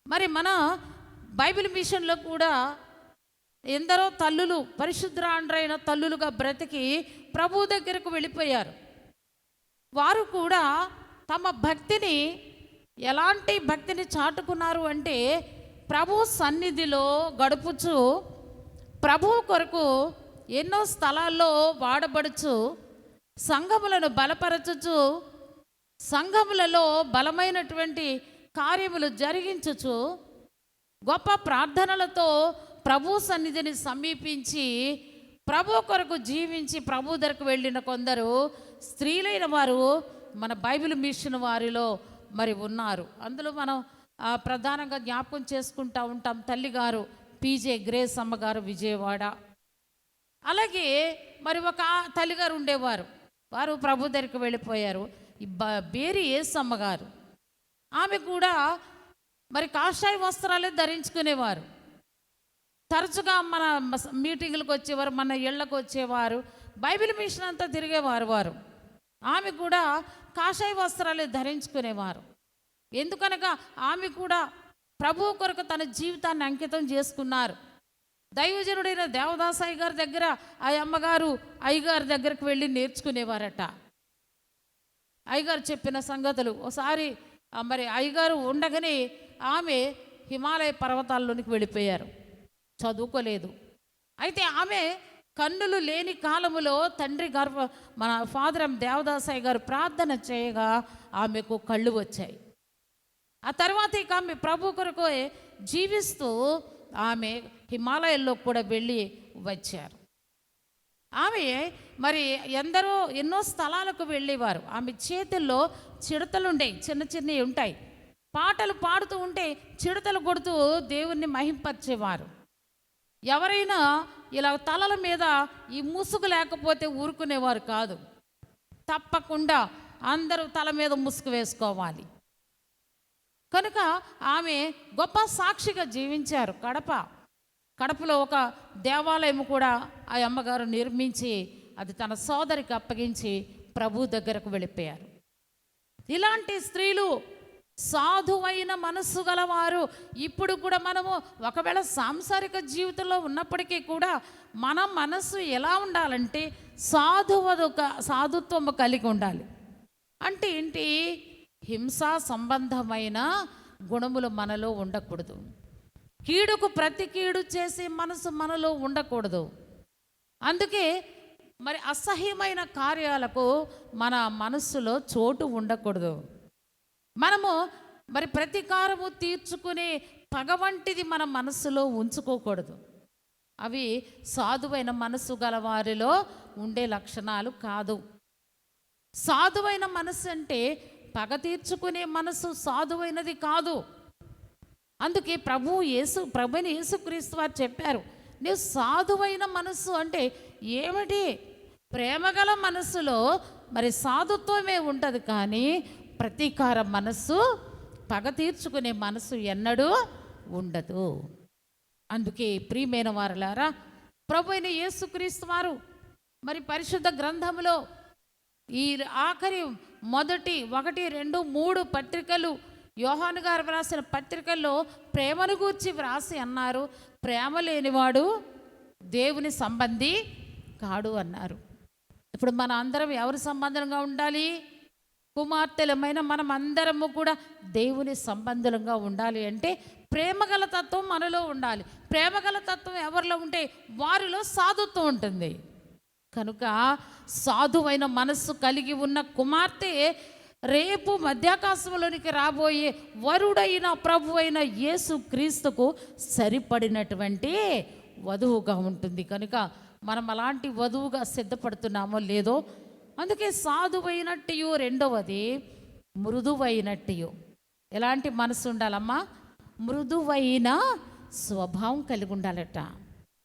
మరి మన బైబిల్ మిషన్లో కూడా ఎందరో తల్లులు పరిశుద్ధాండ్రైన తల్లులుగా బ్రతికి ప్రభు దగ్గరకు వెళ్ళిపోయారు. వారు కూడా తమ భక్తిని ఎలాంటి భక్తిని చాటుకున్నారు అంటే ప్రభు సన్నిధిలో గడుపుచు ప్రభు కొరకు ఎన్నో స్థలాల్లో వాడబడుచు సంఘములను బలపరచుచు సంఘములలో బలమైనటువంటి కార్యములు జరిగించుచు గొప్ప ప్రార్థనలతో ప్రభు సన్నిధిని సమీపించి ప్రభు కొరకు జీవించి ప్రభు దగ్గరకు వెళ్ళిన కొందరు స్త్రీలైన వారు మన బైబిల్ మిషన్ వారిలో మరి ఉన్నారు. అందులో మనం ప్రధానంగా జ్ఞాపకం చేసుకుంటూ ఉంటాం తల్లిగారు పీజే గ్రేస్ అమ్మగారు విజయవాడ. అలాగే మరి ఒక తల్లిగారు ఉండేవారు, వారు ప్రభు దగ్గరికి వెళ్ళిపోయారు. బేరి యేసమ్మ గారు, ఆమె కూడా మరి కాషాయ వస్త్రాలే ధరించుకునేవారు. తరచుగా మన మీటింగులకు వచ్చేవారు, మన ఇళ్లకు వచ్చేవారు, బైబిల్ మిషన్ అంతా తిరిగేవారు వారు. ఆమె కూడా కాషాయ వస్త్రాలే ధరించుకునేవారు. ఎందుకనగా ఆమె కూడా ప్రభు కొరకు తన జీవితాన్ని అంకితం చేసుకున్నారు. దైవజనుడైన దేవదాసాయి గారి దగ్గర ఆ అమ్మగారు అయ్యగారి దగ్గరకు వెళ్ళి నేర్చుకునేవారట. అయ్యగారు చెప్పిన సంగతులు ఒకసారి మరి అయ్యగారు ఉండగానే ఆమె హిమాలయ పర్వతాల్లోనికి వెళ్ళిపోయారు, చదువుకోలేదు. అయితే ఆమె కన్నులు లేని కాలములో తండ్రి మన ఫాదర్ దేవదాసాయి గారు ప్రార్థన చేయగా ఆమెకు కళ్ళు వచ్చాయి. ఆ తర్వాత ఇక ఆమె ప్రభు కొరకు జీవిస్తూ ఆమె హిమాలయాల్లో కూడా వెళ్ళి వచ్చారు. ఆమె మరి ఎన్నో స్థలాలకు వెళ్ళేవారు. ఆమె చేతుల్లో చిడతలు ఉండేవి, చిన్న చిన్నవి ఉంటాయి. పాటలు పాడుతూ ఉంటే చిడతలు కొడుతూ దేవుణ్ణి మహింపరిచేవారు. ఎవరైనా ఇలా తలల మీద ఈ ముసుగు లేకపోతే ఊరుకునేవారు కాదు. తప్పకుండా అందరూ తల మీద ముసుగు వేసుకోవాలి. కనుక ఆమె గొప్ప సాక్షిగా జీవించారు. కడపలో ఒక దేవాలయం కూడా ఆ అమ్మగారు నిర్మించి అది తన సోదరికి అప్పగించి ప్రభు దగ్గరకు వెళ్ళిపోయారు. ఇలాంటి స్త్రీలు సాధువైన మనస్సు గలవారు. ఇప్పుడు కూడా మనము ఒకవేళ సాంసారిక జీవితంలో ఉన్నప్పటికీ కూడా మన మనస్సు ఎలా ఉండాలంటే సాధుత్వము కలిగి ఉండాలి. అంటే ఏంటి? హింసా సంబంధమైన గుణములు మనలో ఉండకూడదు. కీడుకు ప్రతి కీడు చేసే మనసు మనలో ఉండకూడదు. అందుకే మరి అసహ్యమైన కార్యాలకు మన మనస్సులో చోటు ఉండకూడదు. మనము మరి ప్రతీకారము తీర్చుకునే పగ వంటిది మన మనస్సులో ఉంచుకోకూడదు. అవి సాధువైన మనస్సు గల వారిలో ఉండే లక్షణాలు కాదు. సాధువైన మనస్సు అంటే పగ తీర్చుకునే మనసు సాధువైనది కాదు. అందుకే ప్రభుని యేసుక్రీస్తు వారు చెప్పారు, నీవు సాధువైన మనస్సు అంటే ఏమిటి? ప్రేమగల మనస్సులో మరి సాధుత్వమే ఉంటుంది, కానీ ప్రతీకార మనస్సు, పగ తీర్చుకునే మనసు ఎన్నడూ ఉండదు. అందుకే ప్రియమైన వారలారా, ప్రభు అయిన యేసుక్రీస్తు వారు మరి పరిశుద్ధ గ్రంథములో ఈ ఆఖరి మొదటి 1, 2, 3 పత్రికలు యోహాను గారు వ్రాసిన పత్రికల్లో ప్రేమను గూర్చి వ్రాసి అన్నారు, ప్రేమ లేనివాడు దేవుని సంబంధి కాడు అన్నారు. ఇప్పుడు మన అందరం ఎవరి సంబంధంగా ఉండాలి? కుమార్తెలమైన మనం అందరము కూడా దేవుని సంబంధంగా ఉండాలి. అంటే ప్రేమగల తత్వం మనలో ఉండాలి. ప్రేమగల తత్వం ఎవరిలో ఉంటే వారిలో సాధుత్వం ఉంటుంది. కనుక సాధువైన మనస్సు కలిగి ఉన్న కుమార్తె రేపు మధ్యాకాశంలోనికి రాబోయే వరుడైన ప్రభు అయిన యేసు క్రీస్తుకు సరిపడినటువంటి వధువుగా ఉంటుంది. కనుక మనం అలాంటి వధువుగా సిద్ధపడుతున్నామో లేదో. అందుకే సాధువైనట్టు, రెండవది మృదువైనట్టు. ఎలాంటి మనసు ఉండాలమ్మా? మృదువైన స్వభావం కలిగి ఉండాలట.